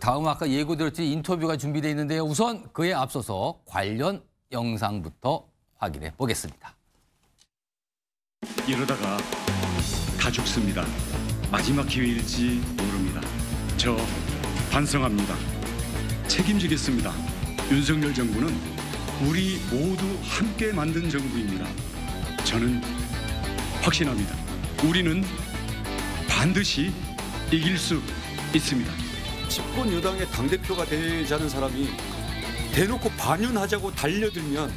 다음 아까 예고드렸듯이 인터뷰가 준비되어 있는데요. 우선 그에 앞서서 관련 영상부터 확인해 보겠습니다. 이러다가 다 죽습니다. 마지막 기회일지 모릅니다. 저 반성합니다. 책임지겠습니다. 윤석열 정부는 우리 모두 함께 만든 정부입니다. 저는 확신합니다. 우리는 반드시 이길 수 있습니다. 집권 여당의 당대표가 되자는 사람이 대놓고 반윤하자고 달려들면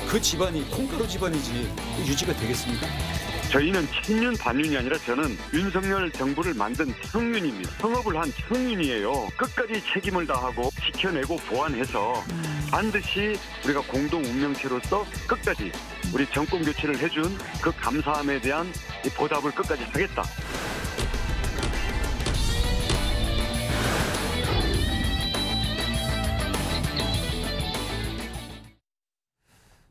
그 집안이 콩가루 집안이지 유지가 되겠습니까? 저희는 친윤 반윤이 아니라 저는 윤석열 정부를 만든 청윤입니다. 성업을 한 청윤이에요. 끝까지 책임을 다하고 지켜내고 보완해서 반드시 우리가 공동 운명체로서 끝까지 우리 정권 교체를 해준 그 감사함에 대한 이 보답을 끝까지 하겠다.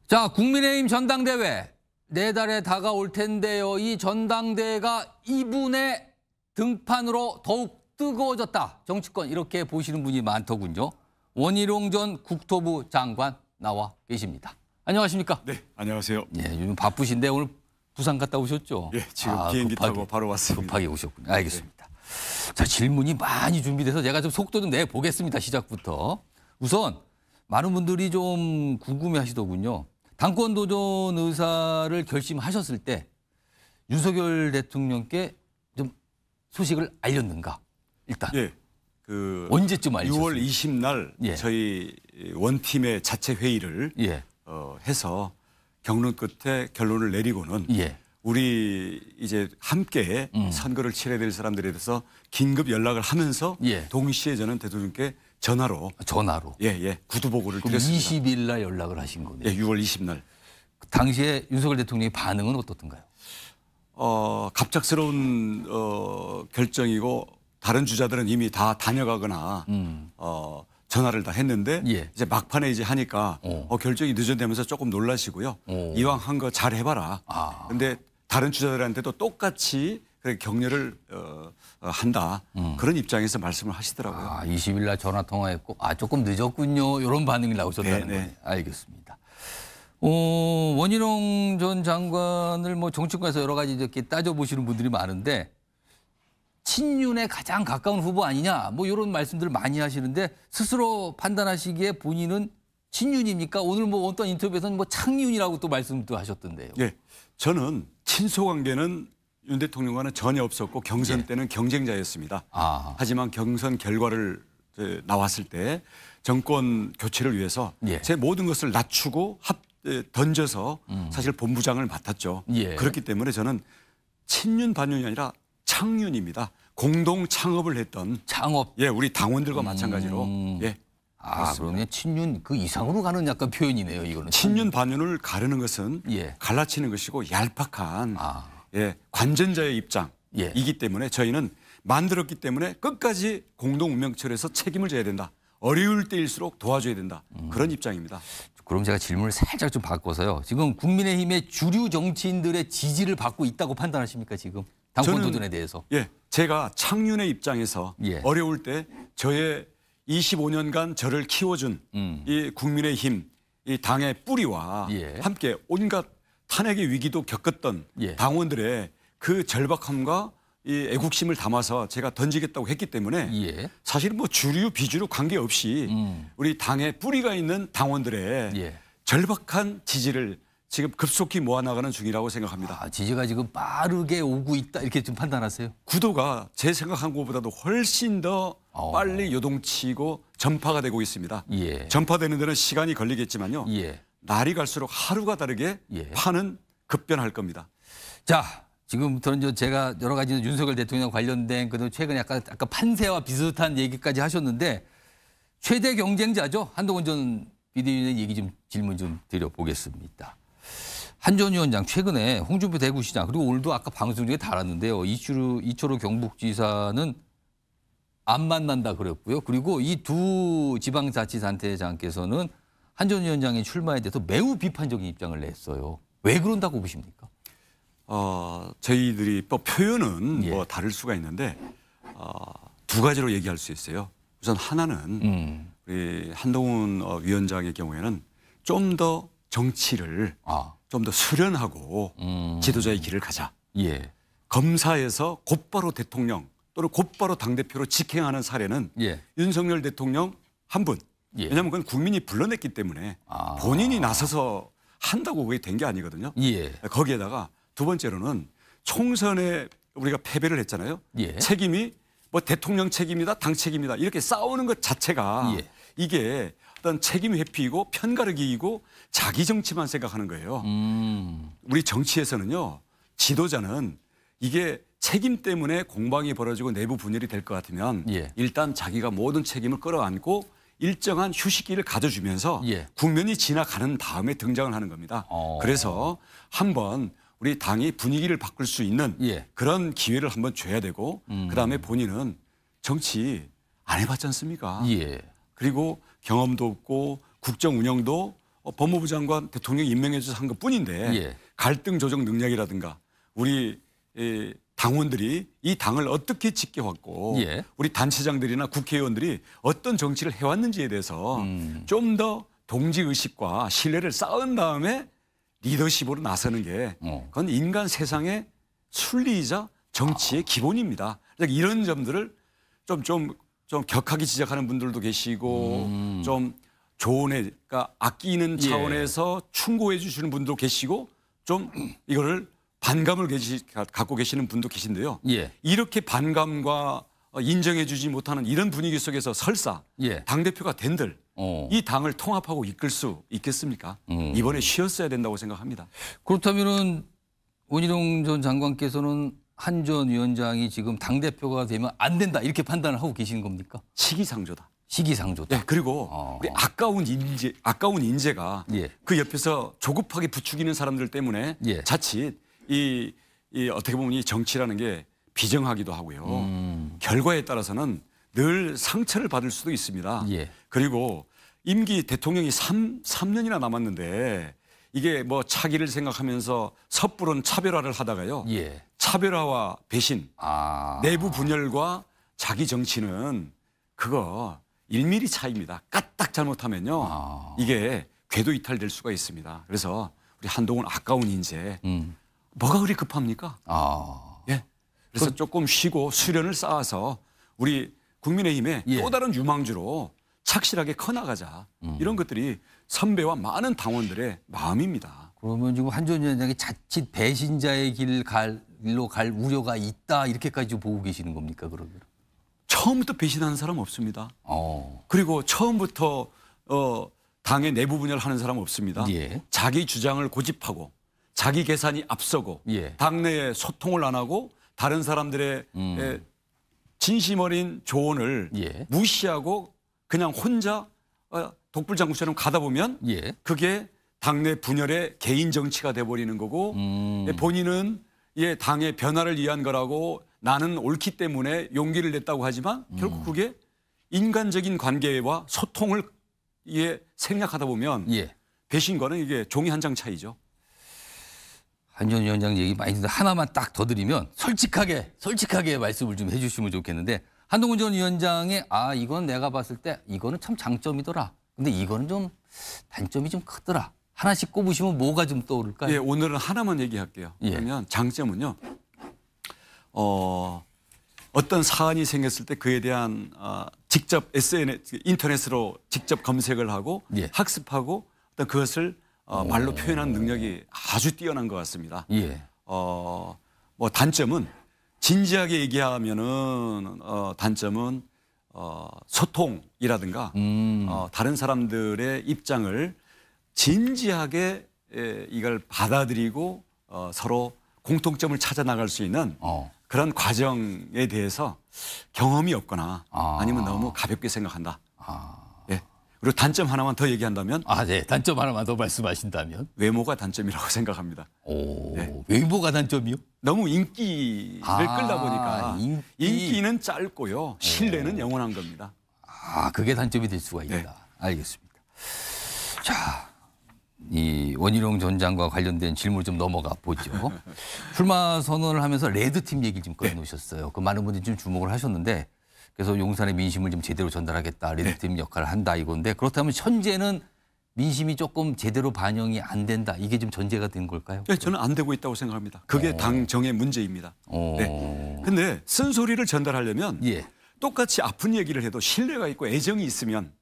자, 국민의힘 전당대회 내달에 다가올 텐데요. 이 전당대회가 이분의 등판으로 더욱 뜨거워졌다. 정치권 이렇게 보시는 분이 많더군요. 원희룡 전 국토부 장관 나와 계십니다. 안녕하십니까? 네, 안녕하세요. 예, 요즘 바쁘신데 오늘 부산 갔다 오셨죠? 예, 지금 비행기 타고 바로 왔습니다. 급하게 오셨군요. 알겠습니다. 네. 자, 질문이 많이 준비돼서 제가 좀 속도 좀 내보겠습니다. 시작부터. 우선 많은 분들이 좀 궁금해하시더군요. 당권 도전 의사를 결심하셨을 때 윤석열 대통령께 좀 소식을 알렸는가? 일단 예, 언제쯤 알렸어요? 6월 20날 예. 저희 원팀의 자체 회의를 예. 해서 경론 끝에 결론을 내리고는 예. 우리 이제 함께 선거를 치러야 될 사람들에 대해서 긴급 연락을 하면서 예. 동시에 저는 대통령께 전화로 구두 보고를 드렸습니다. 20일 날 연락을 하신 거네요. 예, 6월 20날. 당시에 윤석열 대통령의 반응은 어떻던가요? 갑작스러운 결정이고 다른 주자들은 이미 다 다녀가거나 전화를 다 했는데 예. 이제 막판에 이제 하니까 결정이 늦어지면서 조금 놀라시고요. 이왕 한 거 잘 해봐라. 근데 다른 주자들한테도 똑같이 격려를 한다. 그런 입장에서 말씀을 하시더라고요. 20일 날 전화 통화했고 조금 늦었군요. 이런 반응이 나오셨다는 네. 거예요. 알겠습니다. 원희룡 전 장관을 뭐 정치권에서 여러 가지 이렇게 따져보시는 분들이 많은데 친윤에 가장 가까운 후보 아니냐 뭐 이런 말씀들을 많이 하시는데 스스로 판단하시기에 본인은 친윤입니까? 오늘 뭐 어떤 인터뷰에서는 뭐 창윤이라고 또 말씀도 하셨던데요. 예, 저는 친소 관계는 윤 대통령과는 전혀 없었고 경선 때는 경쟁자였습니다. 하지만 경선 결과를 나왔을 때 정권 교체를 위해서 제 모든 것을 낮추고 던져서 사실 본부장을 맡았죠. 그렇기 때문에 저는 친윤 반윤이 아니라 창윤입니다. 공동 창업을 했던 창업. 예, 우리 당원들과 마찬가지로 그러면 친윤 그 이상으로 가는 약간 표현이네요. 이거는 친윤 반윤을 가르는 것은 갈라치는 것이고 얄팍한 관전자의 입장이기 때문에 저희는 만들었기 때문에 끝까지 공동 운명처에서 책임을 져야 된다. 어려울 때일수록 도와줘야 된다. 그런 입장입니다. 그럼 제가 질문을 살짝 좀 바꿔서요. 지금 국민의힘의 주류 정치인들의 지지를 받고 있다고 판단하십니까 지금? 당권 도전에 대해서. 예, 제가 창윤의 입장에서 어려울 때 저의 25년간 저를 키워준 이 국민의힘, 이 당의 뿌리와 함께 온갖 탄핵의 위기도 겪었던 당원들의 그 절박함과 이 애국심을 담아서 제가 던지겠다고 했기 때문에 사실 뭐 주류 비주류 관계없이 우리 당에 뿌리가 있는 당원들의 절박한 지지를 지금 급속히 모아나가는 중이라고 생각합니다. 지지가 지금 빠르게 오고 있다 이렇게 좀 판단하세요? 구도가 제 생각한 것보다도 훨씬 더 빨리 요동치고 전파가 되고 있습니다. 전파되는 데는 시간이 걸리겠지만요. 날이 갈수록 하루가 다르게 판은 급변할 겁니다. 자, 지금부터는 제가 여러 가지 윤석열 대통령 관련된 그도 최근에 아까 판세와 비슷한 얘기까지 하셨는데 최대 경쟁자죠. 한동훈 전 비대위원장 얘기 좀 질문 좀 드려보겠습니다. 한 전 위원장 최근에 홍준표 대구시장 그리고 오늘도 아까 방송 중에 달았는데요. 이철우 경북지사는 안 만난다 그랬고요. 그리고 이 두 지방자치단체장께서는 한 전 위원장의 출마에 대해서 매우 비판적인 입장을 냈어요. 왜 그런다고 보십니까? 저희들이 표현은 뭐 다를 수가 있는데 두 가지로 얘기할 수 있어요. 우선 하나는 우리 한동훈 위원장의 경우에는 좀 더 정치를 좀 더 수련하고 지도자의 길을 가자. 예. 검사에서 곧바로 대통령 또는 곧바로 당대표로 직행하는 사례는 예. 윤석열 대통령 한 분. 예. 왜냐하면 그건 국민이 불러냈기 때문에 본인이 나서서 한다고 그게 된 게 아니거든요. 예. 거기에다가 두 번째로는 총선에 우리가 패배를 했잖아요. 예. 책임이 뭐 대통령 책임이다, 당 책임이다 이렇게 싸우는 것 자체가 예. 이게 어떤 책임 회피이고 편가르기이고 자기 정치만 생각하는 거예요. 우리 정치에서는요. 지도자는 이게 책임 때문에 공방이 벌어지고 내부 분열이 될 것 같으면 예. 일단 자기가 모든 책임을 끌어안고 일정한 휴식기를 가져주면서 예. 국면이 지나가는 다음에 등장을 하는 겁니다. 그래서 한번 우리 당이 분위기를 바꿀 수 있는 예. 그런 기회를 한번 줘야 되고 그다음에 본인은 정치 안 해봤지 않습니까? 예. 그리고 경험도 없고 국정 운영도 법무부 장관 대통령 임명해 줘서 한 것뿐인데 예. 갈등 조정 능력이라든가 우리 당원들이 이 당을 어떻게 지켜왔고 예. 우리 단체장들이나 국회의원들이 어떤 정치를 해왔는지에 대해서 좀 더 동지의식과 신뢰를 쌓은 다음에 리더십으로 나서는 게 그건 인간 세상의 순리이자 정치의 기본입니다. 이런 점들을 좀 격하게 지적하는 분들도 계시고 좀 조언에 그러니까 아끼는 차원에서 충고해 주시는 분도 계시고 좀 이거를 반감을 갖고 계시는 분도 계신데요. 예. 이렇게 반감과 인정해 주지 못하는 이런 분위기 속에서 설사 예. 당대표가 된들 이 당을 통합하고 이끌 수 있겠습니까? 이번에 쉬었어야 된다고 생각합니다. 그렇다면은 원희룡 전 장관께서는 한 전 위원장이 지금 당대표가 되면 안 된다 이렇게 판단을 하고 계시는 겁니까? 시기상조다. 시기상조다. 네, 그리고 우리 아까운 인재가 예. 그 옆에서 조급하게 부추기는 사람들 때문에 예. 자칫 이 어떻게 보면 이 정치라는 게 비정하기도 하고요. 결과에 따라서는 늘 상처를 받을 수도 있습니다. 예. 그리고 임기 대통령이 3년이나 남았는데 이게 뭐 차기를 생각하면서 섣부른 차별화를 하다가요. 예. 차별화와 배신, 내부 분열과 자기 정치는 그거 1mm 차이입니다. 까딱 잘못하면요. 이게 궤도 이탈될 수가 있습니다. 그래서 우리 한동훈 아까운 인재 뭐가 그리 급합니까? 예. 그래서 조금 쉬고 수련을 쌓아서 우리 국민의힘에 예. 또 다른 유망주로 착실하게 커나가자. 이런 것들이 선배와 많은 당원들의 마음입니다. 그러면 지금 한 전 위원장이 자칫 배신자의 길로 갈 우려가 있다 이렇게까지 보고 계시는 겁니까 그러면? 처음부터 배신하는 사람 없습니다. 그리고 처음부터 당의 내부 분열하는 사람 없습니다. 예. 자기 주장을 고집하고 자기 계산이 앞서고 예. 당내에 소통을 안 하고 다른 사람들의 진심 어린 조언을 예. 무시하고 그냥 혼자 독불장군처럼 가다 보면 예. 그게 당내 분열의 개인 정치가 돼버리는 거고 본인은 당의 변화를 위한 거라고 나는 옳기 때문에 용기를 냈다고 하지만 결국 그게 인간적인 관계와 소통을 생략하다 보면 예. 배신과는 이게 종이 한 장 차이죠. 한 전 위원장 얘기 많이 듣는데 하나만 딱 더 드리면 솔직하게 말씀을 좀 해 주시면 좋겠는데 한동훈 전 위원장의 이건 내가 봤을 때 이거는 참 장점이더라. 근데 이거는 좀 단점이 좀 크더라. 하나씩 꼽으시면 뭐가 좀 떠오를까요? 예, 오늘은 하나만 얘기할게요. 예. 그러면 장점은요. 어떤 사안이 생겼을 때 그에 대한 직접 SNS, 인터넷으로 직접 검색을 하고 예. 학습하고 어떤 그것을 말로 표현하는 능력이 아주 뛰어난 것 같습니다. 예. 뭐 단점은 진지하게 얘기하면은 단점은 소통이라든가 다른 사람들의 입장을 진지하게 이걸 받아들이고 서로 공통점을 찾아 나갈 수 있는 그런 과정에 대해서 경험이 없거나 아니면 너무 가볍게 생각한다. 예. 그리고 단점 하나만 더 얘기한다면 네. 단점 하나만 더 말씀하신다면 외모가 단점이라고 생각합니다. 네. 외모가 단점이요? 너무 인기를 끌다 보니까 인기는 짧고요. 신뢰는 영원한 겁니다. 그게 단점이 될 수가 있다. 네. 알겠습니다. 자, 이 원희룡 전 장관과 관련된 질문을 좀 넘어가 보죠. 출마 선언을 하면서 레드팀 얘기를 좀 꺼내놓으셨어요. 그 많은 분들이 좀 주목을 하셨는데 그래서 용산의 민심을 좀 제대로 전달하겠다. 레드팀 역할을 한다 이건데 그렇다면 현재는 민심이 조금 제대로 반영이 안 된다. 이게 좀 전제가 된 걸까요? 네, 저는 안 되고 있다고 생각합니다. 그게 당정의 문제입니다. 네. 근데 쓴소리를 전달하려면 똑같이 아픈 얘기를 해도 신뢰가 있고 애정이 있으면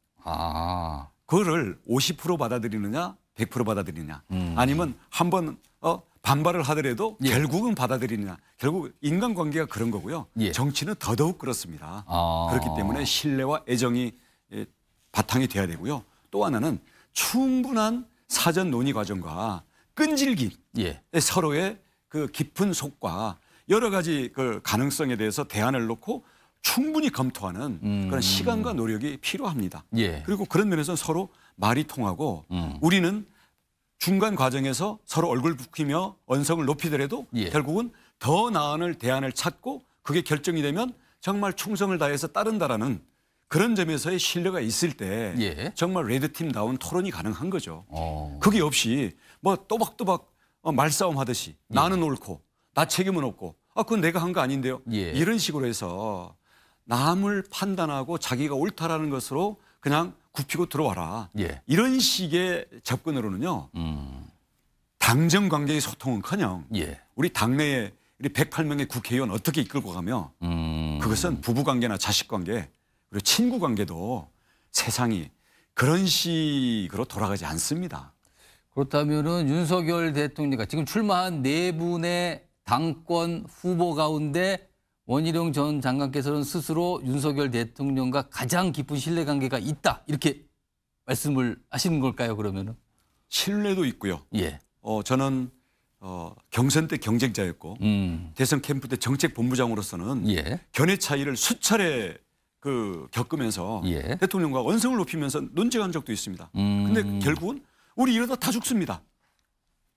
그거를 50% 받아들이느냐 100% 받아들이느냐 아니면 한번 반발을 하더라도 결국은 받아들이느냐. 결국 인간관계가 그런 거고요. 정치는 더더욱 그렇습니다. 그렇기 때문에 신뢰와 애정이 바탕이 돼야 되고요. 또 하나는 충분한 사전 논의 과정과 끈질긴 서로의 그 깊은 속과 여러 가지 그 가능성에 대해서 대안을 놓고 충분히 검토하는 그런 시간과 노력이 필요합니다. 그리고 그런 면에서 서로 말이 통하고 우리는 중간 과정에서 서로 얼굴 붉히며 언성을 높이더라도 결국은 더 나은 대안을 찾고 그게 결정이 되면 정말 충성을 다해서 따른다라는 그런 점에서의 신뢰가 있을 때 정말 레드팀다운 토론이 가능한 거죠. 그게 없이 뭐 또박또박 말싸움 하듯이 나는 옳고 나 책임은 없고 그건 내가 한 거 아닌데요. 이런 식으로 해서 남을 판단하고 자기가 옳다라는 것으로 그냥 굽히고 들어와라. 이런 식의 접근으로는요. 당정 관계의 소통은커녕 우리 당내에 우리 108명의 국회의원 어떻게 이끌고 가며 그것은 부부관계나 자식관계 그리고 친구관계도 세상이 그런 식으로 돌아가지 않습니다. 그렇다면은 윤석열 대통령과 지금 출마한 네 분의 당권 후보 가운데 원희룡 전 장관께서는 스스로 윤석열 대통령과 가장 깊은 신뢰관계가 있다 이렇게 말씀을 하시는 걸까요? 그러면은 신뢰도 있고요. 저는 경선 때 경쟁자였고 대선 캠프 때 정책본부장으로서는 견해 차이를 수차례 겪으면서 대통령과 언성을 높이면서 논쟁한 적도 있습니다. 근데 결국은 우리 이러다 다 죽습니다.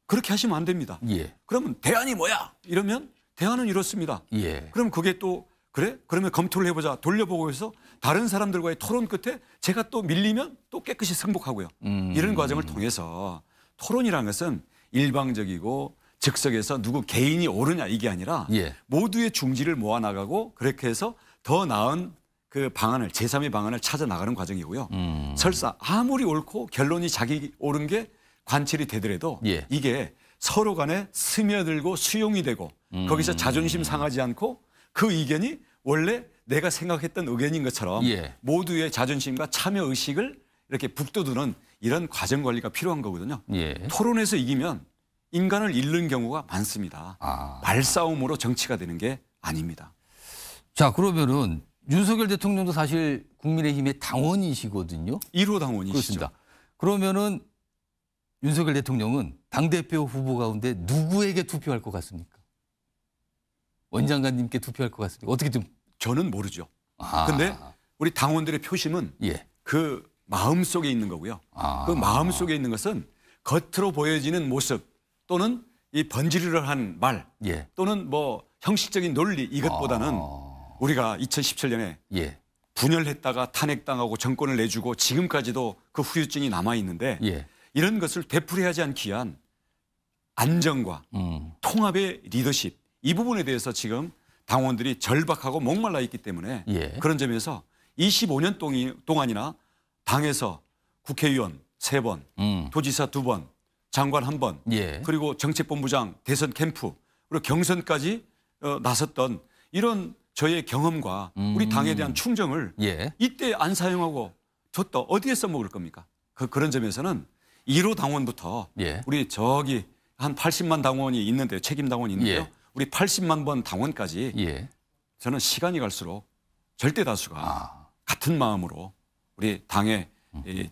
그렇게 하시면 안 됩니다. 그러면 대안이 뭐야? 이러면 대안은 이렇습니다. 그럼 그게 또 그래? 그러면 검토를 해보자. 돌려보고 해서 다른 사람들과의 토론 끝에 제가 또 밀리면 또 깨끗이 승복하고요. 이런 과정을 통해서 토론이라는 것은 일방적이고 즉석에서 누구 개인이 옳으냐 이게 아니라 모두의 중지를 모아나가고 그렇게 해서 더 나은 그 방안을 제3의 방안을 찾아 나가는 과정이고요. 설사 아무리 옳고 결론이 자기 옳은 게 관철이 되더라도 이게 서로 간에 스며들고 수용이 되고 거기서 자존심 상하지 않고 그 의견이 원래 내가 생각했던 의견인 것처럼 모두의 자존심과 참여 의식을 이렇게 북돋우는 이런 과정 관리가 필요한 거거든요. 토론에서 이기면 인간을 잃는 경우가 많습니다. 말싸움으로 정치가 되는 게 아닙니다. 자, 그러면은 윤석열 대통령도 사실 국민의힘의 당원이시거든요. 1호 당원이시죠. 그렇습니다. 그러면은 윤석열 대통령은 당대표 후보 가운데 누구에게 투표할 것 같습니까? 원 장관님께 투표할 것 같습니까? 어떻게 좀. 저는 모르죠. 근데 우리 당원들의 표심은 그 마음 속에 있는 거고요. 그 마음 속에 있는 것은 겉으로 보여지는 모습 또는 이 번지르르한 말 또는 뭐 형식적인 논리 이것보다는 우리가 2017년에 분열했다가 탄핵당하고 정권을 내주고 지금까지도 그 후유증이 남아있는데 이런 것을 되풀이하지 않기 위한 안정과 통합의 리더십 이 부분에 대해서 지금 당원들이 절박하고 목말라 있기 때문에 그런 점에서 25년 동안이나 당에서 국회의원 3번, 도지사 2번, 장관 1번, 그리고 정책본부장, 대선 캠프, 그리고 경선까지 나섰던 이런 저의 경험과 우리 당에 대한 충정을 이때 안 사용하고 줬다 어디에 써먹을 겁니까? 그런 점에서는 1호 당원부터 우리 저기 한 80만 당원이 있는데요. 책임 당원이 있는데요. 우리 80만 번 당원까지 저는 시간이 갈수록 절대 다수가 같은 마음으로 우리 당의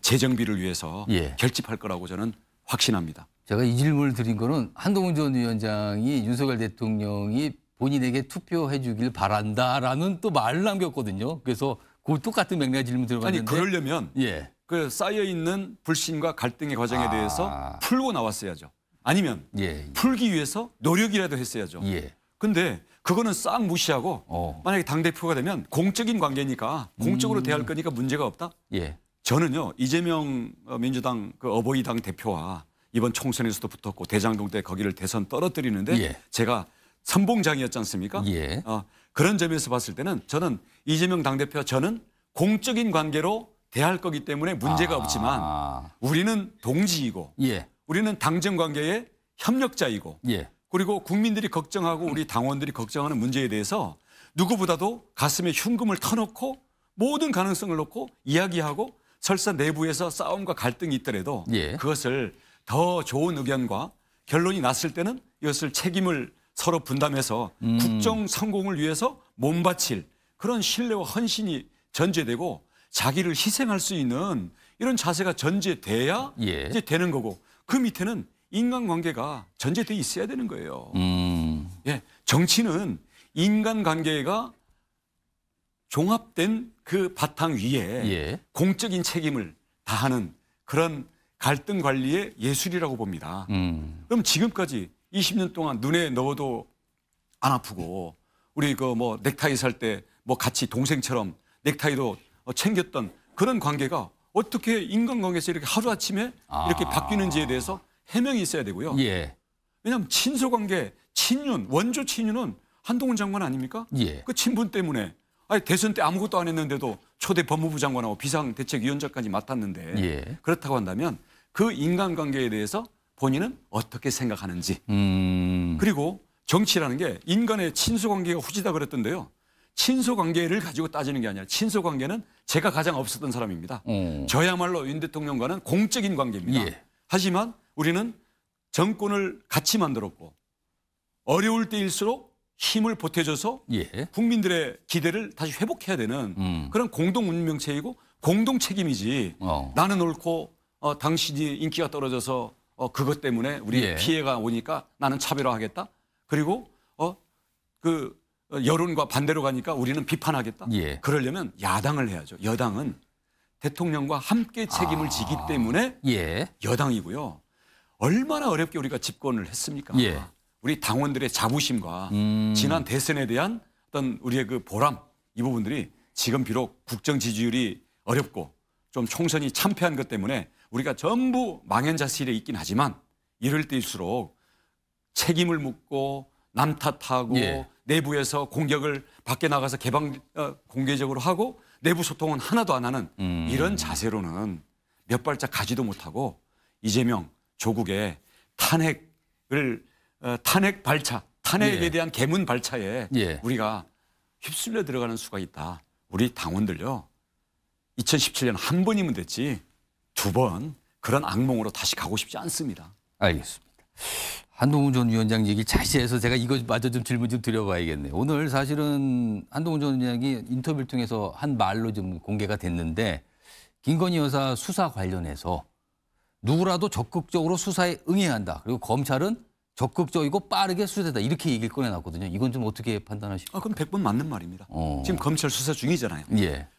재정비를 위해서 결집할 거라고 저는 확신합니다. 제가 이 질문을 드린 거는 한동훈 전 위원장이 윤석열 대통령이 본인에게 투표해 주길 바란다라는 또 말을 남겼거든요. 그래서 그 똑같은 맥락 질문 들어봤는데. 아니 그러려면 그 쌓여있는 불신과 갈등의 과정에 대해서 풀고 나왔어야죠. 아니면 풀기 위해서 노력이라도 했어야죠. 근데 그거는 싹 무시하고 만약에 당대표가 되면 공적인 관계니까 공적으로 대할 거니까 문제가 없다? 저는요. 이재명 민주당 그 어버이당 대표와 이번 총선에서도 붙었고 대장동 때 거기를 대선 떨어뜨리는데 제가 선봉장이었지 않습니까? 그런 점에서 봤을 때는 저는 이재명 당대표와 저는 공적인 관계로 대할 거기 때문에 문제가 없지만 우리는 동지이고 우리는 당정 관계의 협력자이고 그리고 국민들이 걱정하고 우리 당원들이 걱정하는 문제에 대해서 누구보다도 가슴에 흉금을 터놓고 모든 가능성을 놓고 이야기하고 설사 내부에서 싸움과 갈등이 있더라도 그것을 더 좋은 의견과 결론이 났을 때는 이것을 책임을 서로 분담해서 국정 성공을 위해서 몸바칠 그런 신뢰와 헌신이 전제되고 자기를 희생할 수 있는 이런 자세가 전제돼야 이제 되는 거고 그 밑에는 인간관계가 전제돼 있어야 되는 거예요. 예, 정치는 인간관계가 종합된 그 바탕 위에 공적인 책임을 다하는 그런 갈등 관리의 예술이라고 봅니다. 그럼 지금까지 20년 동안 눈에 넣어도 안 아프고 우리 그 뭐 넥타이 살 때 뭐 같이 동생처럼 넥타이도 챙겼던 그런 관계가 어떻게 인간관계에서 이렇게 하루아침에 이렇게 바뀌는지에 대해서 해명이 있어야 되고요. 왜냐하면 친소관계, 친윤, 원조 친윤은 한동훈 장관 아닙니까? 그 친분 때문에 아니 대선 때 아무것도 안 했는데도 초대 법무부 장관하고 비상대책위원장까지 맡았는데 그렇다고 한다면 그 인간관계에 대해서 본인은 어떻게 생각하는지 그리고 정치라는 게 인간의 친소관계가 후지다 그랬던데요. 친소관계를 가지고 따지는 게 아니라 친소관계는 제가 가장 없었던 사람입니다. 저야말로 윤 대통령과는 공적인 관계입니다. 하지만 우리는 정권을 같이 만들었고 어려울 때일수록 힘을 보태줘서 국민들의 기대를 다시 회복해야 되는 그런 공동 운명체이고 공동 책임이지 나는 옳고 당신이 인기가 떨어져서 그것 때문에 우리 피해가 오니까 나는 차별화하겠다. 그리고 그 여론과 반대로 가니까 우리는 비판하겠다. 그러려면 야당을 해야죠. 여당은 대통령과 함께 책임을 지기 때문에 여당이고요. 얼마나 어렵게 우리가 집권을 했습니까? 우리 당원들의 자부심과 지난 대선에 대한 어떤 우리의 그 보람 이 부분들이 지금 비록 국정 지지율이 어렵고 좀 총선이 참패한 것 때문에 우리가 전부 망연자실에 있긴 하지만 이럴 때일수록 책임을 묻고 남 탓하고 내부에서 공격을 밖에 나가서 공개적으로 하고 내부 소통은 하나도 안 하는 이런 자세로는 몇 발짝 가지도 못하고 이재명 조국의 탄핵 발차, 탄핵에 대한 개문 발차에 우리가 휩쓸려 들어가는 수가 있다. 우리 당원들요. 2017년 한 번이면 됐지 2번 그런 악몽으로 다시 가고 싶지 않습니다. 알겠습니다. 한동훈 전 위원장 얘기를 자세해서 제가 이거마저 좀 질문 좀 드려봐야겠네요. 오늘 사실은 한동훈 전 위원장이 인터뷰를 통해서 한 말로 좀 공개가 됐는데 김건희 여사 수사 관련해서 누구라도 적극적으로 수사에 응해야 한다. 그리고 검찰은 적극적이고 빠르게 수사다. 이렇게 얘기를 꺼내놨거든요. 이건 좀 어떻게 판단하십니까? 그럼 100번 맞는 말입니다. 지금 검찰 수사 중이잖아요.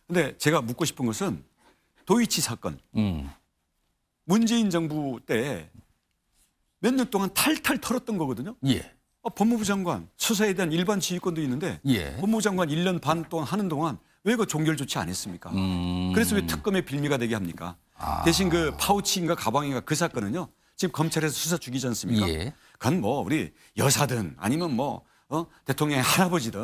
근데 제가 묻고 싶은 것은 도이치 사건. 문재인 정부 때 몇 년 동안 탈탈 털었던 거거든요. 법무부 장관 수사에 대한 일반 지휘권도 있는데 법무부 장관 1년 반 동안 하는 동안 왜 그 종결 조치 안 했습니까? 그래서 왜 특검의 빌미가 되게 합니까? 대신 그 파우치인가 가방인가 그 사건은요. 지금 검찰에서 수사 중이지 않습니까? 그건 뭐 우리 여사든 아니면 뭐 대통령의 할아버지든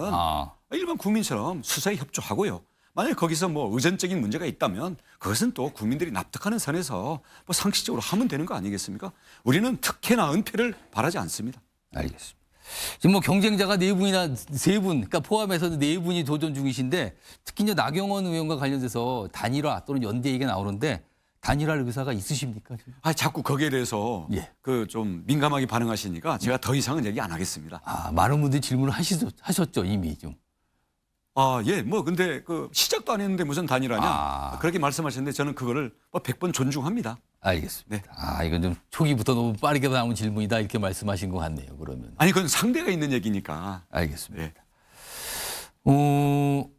일반 국민처럼 수사에 협조하고요. 만약 거기서 뭐 의전적인 문제가 있다면 그것은 또 국민들이 납득하는 선에서 뭐 상식적으로 하면 되는 거 아니겠습니까? 우리는 특혜나 은폐를 바라지 않습니다. 알겠습니다. 지금 뭐 경쟁자가 4분이나 3분, 그러니까 포함해서 4분이 도전 중이신데 특히 이제 나경원 의원과 관련돼서 단일화 또는 연대 얘기가 나오는데 단일화할 의사가 있으십니까? 자꾸 거기에 대해서 그 좀 민감하게 반응하시니까 제가 더 이상은 얘기 안 하겠습니다. 많은 분들이 질문을 하셨죠 이미 좀. 뭐 근데 그 시작도 안 했는데 무슨 단일화냐 그렇게 말씀하셨는데 저는 그거를 100번 존중합니다. 알겠습니다. 이건 좀 초기부터 너무 빠르게 나온 질문이다 이렇게 말씀하신 것 같네요. 그러면. 아니 그건 상대가 있는 얘기니까. 알겠습니다.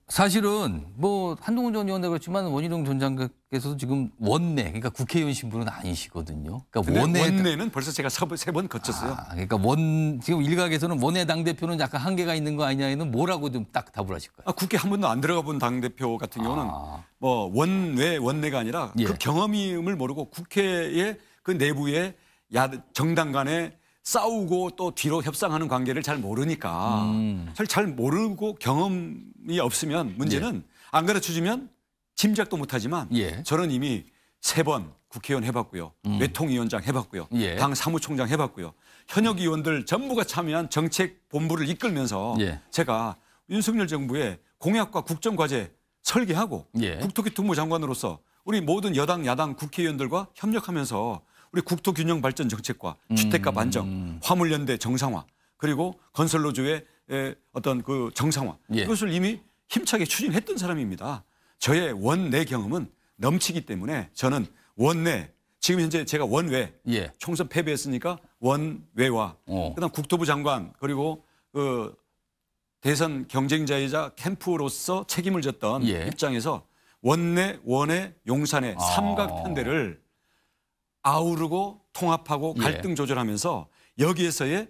사실은 뭐 한동훈 전 의원도 그렇지만 원희룡 전 장관께서도 지금 원내, 그러니까 국회의원 신분은 아니시거든요. 그러니까 원내는 벌써 제가 3번 거쳤어요. 그러니까 지금 일각에서는 원내 당대표는 약간 한계가 있는 거 아니냐에는 뭐라고 좀 딱 답을 하실까요? 국회 한 번도 안 들어가 본 당대표 같은 경우는 뭐 원내가 아니라 그 경험임을 모르고 국회의 그 내부의 정당 간의 싸우고 또 뒤로 협상하는 관계를 잘 모르니까 잘 모르고 경험이 없으면 문제는 안 가르쳐주면 짐작도 못하지만 저는 이미 3번 국회의원 해봤고요. 외통위원장 해봤고요. 당 사무총장 해봤고요. 현역 의원들 전부가 참여한 정책본부를 이끌면서 제가 윤석열 정부의 공약과 국정과제 설계하고 국토교통부 장관으로서 우리 모든 여당, 야당 국회의원들과 협력하면서 우리 국토균형 발전 정책과 주택값 안정, 화물연대 정상화, 그리고 건설노조의 어떤 그 정상화 이것을 이미 힘차게 추진했던 사람입니다. 저의 원내 경험은 넘치기 때문에 저는 원내, 지금 현재 제가 원외, 총선 패배했으니까 원외와 그다음 국토부 장관 그리고 그 대선 경쟁자이자 캠프로서 책임을 졌던 입장에서 원내, 원외, 용산의 삼각편대를 아우르고 통합하고 갈등 조절하면서 여기에서의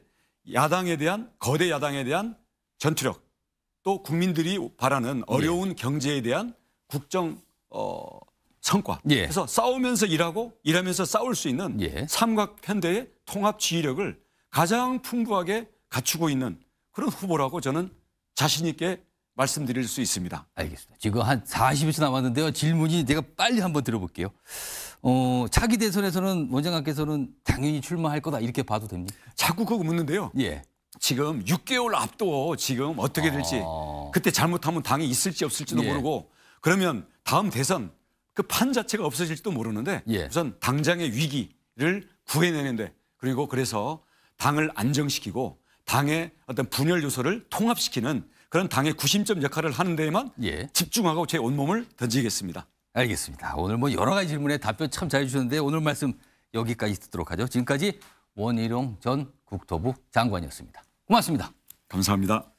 야당에 대한 거대 야당에 대한 전투력 또 국민들이 바라는 어려운 경제에 대한 국정 성과. 그래서 싸우면서 일하고 일하면서 싸울 수 있는 삼각편대의 통합 지휘력을 가장 풍부하게 갖추고 있는 그런 후보라고 저는 자신 있게 말씀드릴 수 있습니다. 알겠습니다. 지금 한 40초 남았는데요. 질문이 내가 빨리 한번 들어볼게요. 차기 대선에서는 원장님께서는 당연히 출마할 거다 이렇게 봐도 됩니까? 자꾸 그거 묻는데요. 지금 6개월 앞도 지금 어떻게 될지 그때 잘못하면 당이 있을지 없을지도 모르고 그러면 다음 대선 그 판 자체가 없어질지도 모르는데 우선 당장의 위기를 구해내는데 그리고 그래서 당을 안정시키고 당의 어떤 분열 요소를 통합시키는 그런 당의 구심점 역할을 하는 데에만 집중하고 제 온몸을 던지겠습니다. 알겠습니다. 오늘 뭐 여러 가지 질문에 답변 참 잘 주셨는데 오늘 말씀 여기까지 듣도록 하죠. 지금까지 원희룡 전 국토부 장관이었습니다. 고맙습니다. 감사합니다.